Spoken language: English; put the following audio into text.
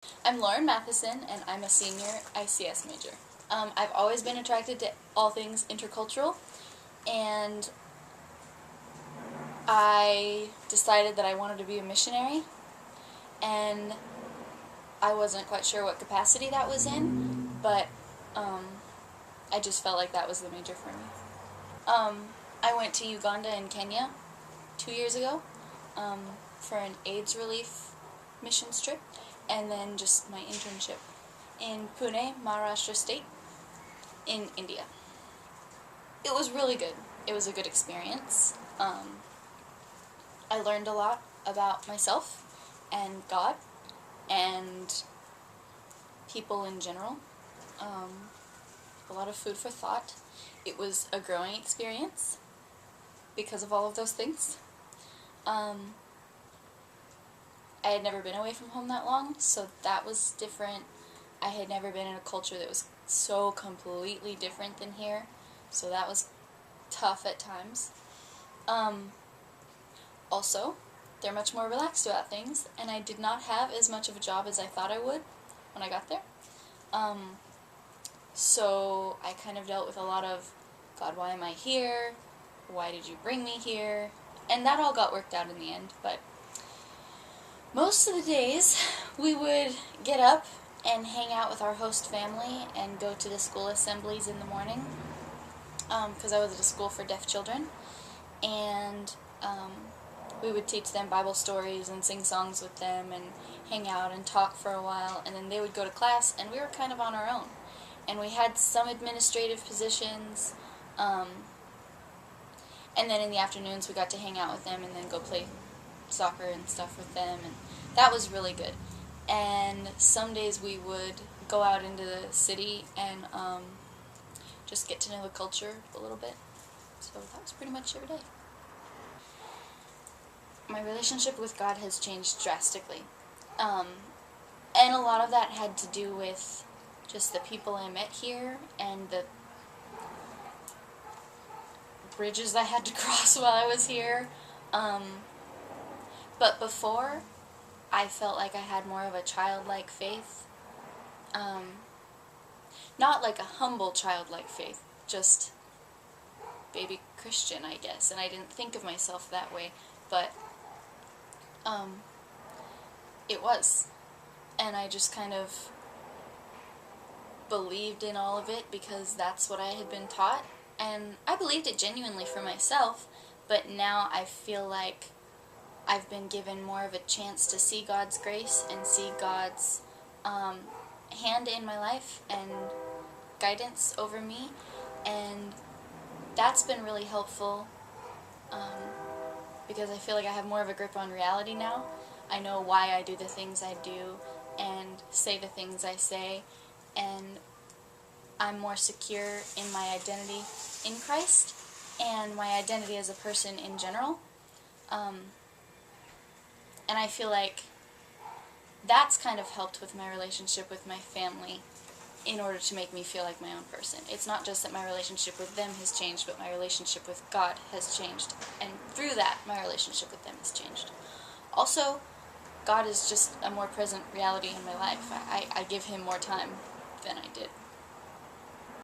I'm Lauren Matheson, and I'm a senior ICS major. I've always been attracted to all things intercultural, and I decided that I wanted to be a missionary, and I wasn't quite sure what capacity that was in, but I just felt like that was the major for me. I went to Uganda and Kenya 2 years ago for an AIDS relief missions trip, and then just my internship in Pune, Maharashtra State, in India. It was really good. It was a good experience. I learned a lot about myself and God and people in general. A lot of food for thought. It was a growing experience because of all of those things. I had never been away from home that long, so that was different. I had never been in a culture that was so completely different than here, so that was tough at times. Also, they're much more relaxed about things, and I did not have as much of a job as I thought I would when I got there. So I kind of dealt with a lot of, God, why am I here? Why did you bring me here? And that all got worked out in the end, but most of the days we would get up and hang out with our host family and go to the school assemblies in the morning, because I was at a school for deaf children, and we would teach them Bible stories and sing songs with them and hang out and talk for a while, and then they would go to class, and we were kind of on our own. And we had some administrative positions, and then in the afternoons we got to hang out with them and then go play soccer and stuff with them, and that was really good. And some days we would go out into the city and just get to know the culture a little bit. So that was pretty much every day. My relationship with God has changed drastically. And a lot of that had to do with just the people I met here and the bridges I had to cross while I was here. But before, I felt like I had more of a childlike faith. Not like a humble childlike faith, just baby Christian, I guess. And I didn't think of myself that way, but it was. And I just kind of believed in all of it because that's what I had been taught. And I believed it genuinely for myself, but now I feel like I've been given more of a chance to see God's grace and see God's hand in my life and guidance over me, and that's been really helpful because I feel like I have more of a grip on reality now. I know why I do the things I do and say the things I say, and I'm more secure in my identity in Christ and my identity as a person in general. And I feel like that's kind of helped with my relationship with my family in order to make me feel like my own person. It's not just that my relationship with them has changed, but my relationship with God has changed. And through that, my relationship with them has changed. Also, God is just a more present reality in my life. I give Him more time than I did